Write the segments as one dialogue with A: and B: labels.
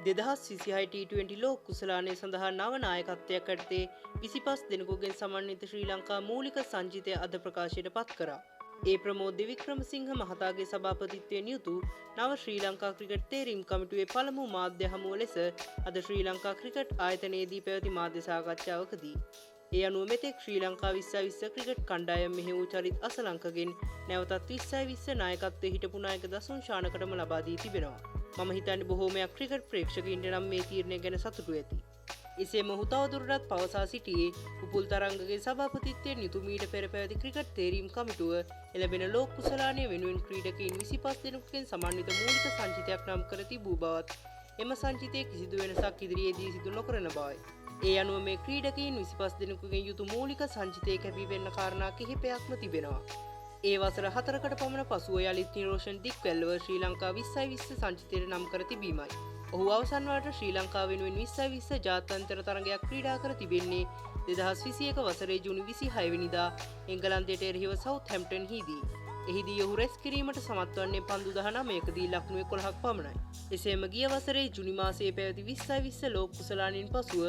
A: 2026 T20 ලෝක කුසලානය සඳහා නව නායකත්වයක් යටතේ 25 දෙනෙකුගෙන් සමන්විත ශ්‍රී ලංකා මූලික සංචිතය අද ප්‍රකාශයට පත් කරා. ඒ ප්‍රමෝද් වික්‍රමසිංහ මහතාගේ සභාපතිත්වයෙන් යුතු නව ශ්‍රී ලංකා ක්‍රිකට් තේරීම් කමිටුවේ පළමු මාධ්‍ය හමුව ලෙස අද ශ්‍රී ලංකා ක්‍රිකට් ආයතනයේදී පැවති මාධ්‍ය සාකච්ඡාවකදී ඒ අනුව මෙතෙක් ශ්‍රී ලංකා 2020 ක්‍රිකට් කණ්ඩායම මෙහි වූ චරිත් අසලංකගෙන් නැවතත් 2020 නායකත්වයේ හිටපු නායක දසුන් ශානකටම ලබා දී තිබෙනවා. මම හිතන්නේ බොහෝමයක් ක්‍රිකට් ප්‍රේක්ෂකයින්ට නම් මේ තීරණය ගැන සතුටු ඇති. එසේ මොහු තවදුරටත් පවසා සිටියේ උපුල් තරංගගේ සභාපතිත්වයෙන් යුතු මීට පෙර පැවති ක්‍රිකට් තේරීම් කමිටුව එළඹෙන ලෝක කුසලානය වෙනුවෙන් ක්‍රීඩකයින් 25 දෙනෙකුගෙන් සමන්විත මූලික සංචිතයක් නම් කර තිබූ බවත් එම සංචිතයේ කිසිදු වෙනසක් ඉදිරියේදී සිදු නොකරන බවයි. ඒ අනුව මේ ක්‍රීඩකයින් 25 දෙනෙකුගෙන් යුතු මූලික සංචිතයේ කැපී පෙනෙන කාරණා කිහිපයක්ම තිබෙනවා. ඒ වසර 4කට පමණ පසුව යළිත් නිරෝෂන් දික්වැල්ලව ශ්‍රී ලංකා 2020 සංචිතයට නම් කර තිබීමයි. ඔහු අවසන් වරට ශ්‍රී ලංකාව වෙනුවෙන් 2020 ජාත්‍යන්තර තරගයක් ක්‍රීඩා කර තිබෙන්නේ 2021 වසරේ ජූනි 26 වෙනිදා එංගලන්තයට එරෙහිව සවුත්හැම්ප්ටන් හිදී. එහිදී ඔහු රැස් කිරීමට සමත් වන්නේ පන්දු 19කදී ලකුණු 11ක් පමණයි. එසේම ගිය වසරේ ජුනි මාසයේ පැවති 2020 ලෝක කුසලානයෙන් පසුව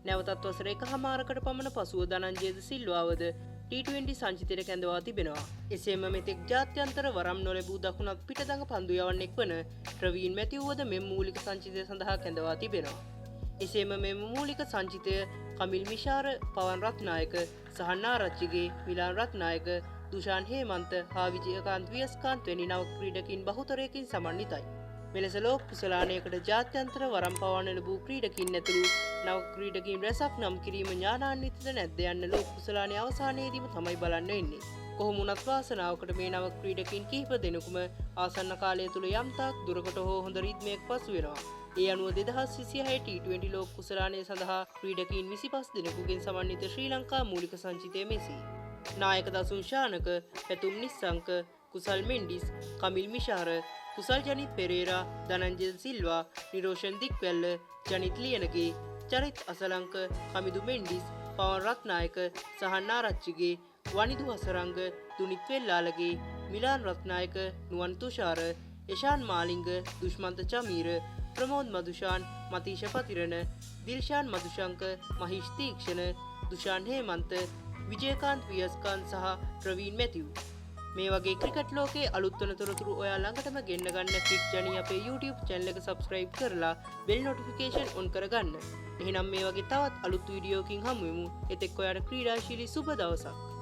A: නැවතත් වසර එකහමාරකට පමණ පසුව ධනංජය ද සිල්වාවද T20 සංචිතයට කැඳවා තිබෙනවා. එසේම මෙතෙක් ජාත්‍යන්තර වරම් නොලැබූ දකුණත් පිටදඟ පන්දු යවන්නෙක් වන ප්‍රවීන් මැතිව්වද මෙම මූලික සංචිතය සඳහා කැඳවා තිබෙනවා. එසේම මෙම මූලික සංචිතය කමිල් මිෂාර, පවන් රත්නායක, සහන් ආරච්චිගේ, මිලාන් රත්නායක, දුෂාන් හේමන්ත හා විජයකාන්ත් වියස්කාන්ත් වැනි නව ක්‍රීඩකින් බහුතරයකින් සමන්විතයි. මෙලෙස ලෝක කුසලානයකට ජාත්‍යන්තර වරම් පවන්න ලැබූ ක්‍රීඩකින් ඇතුළු නව ක්‍රීඩකින් රැසක් නම් කිරීම ඥානාන්විතද නැද්ද යන්න ලෝක කුසලානය අවසානයේදීම තමයි බලන්න වෙන්නේ. කොහොම වුණත් වාසනාවකට මේ නව ක්‍රීඩකින් කිහිප දෙනෙකුම ආසන්න කාලය තුල යම් තාක් දුරකට හෝ හොඳ රිද්මයක් පසු වෙනවා. ඒ අනුව 2026 T20 ලෝක කුසලානය සඳහා ක්‍රීඩකින් 25 දෙනෙකුගෙන් සමන්විත ශ්‍රී ලංකා මූලික සංචිතය මෙසි. නායක දසුන් ශානක, පැතුම් නිස්සංක, කුසල් මෙන්ඩිස්, කමිල් මිෂාර, කුසල් ජනිත් පෙරේරා, ධනංජය සිල්වා, නිරෝෂන් දික්වැල්ල, ජනිත් ලියනගේ, චරිත් අසලංක, කමිදු මෙන්ඩිස්, පවන් රත්නායක, සහන් ආරච්චිගේ, වනිදු හසරංග, දුනිත් වෙල්ලාලගේ, මිලාන් රත්නායක, නුවන් තුෂාර, යෂාන් මාලිංග, දුෂ්මන්ත චමීර, ප්‍රමෝද් මදුෂාන්, මතීෂ පතිරණ, දිල්ෂාන් මදුශංක, මහිෂ් තීක්ෂණ, දුෂාන් හේමන්ත, විජයකාන්ත් වියස්කාන්ත් සහ ප්‍රවීන් මැතිව්. මේ වගේ ක්‍රිකට් ලෝකයේ අලුත් වන තොරතුරු ඔයා ළඟටම ගෙන්න ගන්න ක්ලික් ජනී අපේ YouTube channel එක subscribe කරලා bell notification on කරගන්න. එහෙනම් මේ වගේ තවත් අලුත් වීඩියෝකින් හමු වෙමු. එතෙක් ඔයාට ක්‍රීඩාශීලී සුබ දවසක්.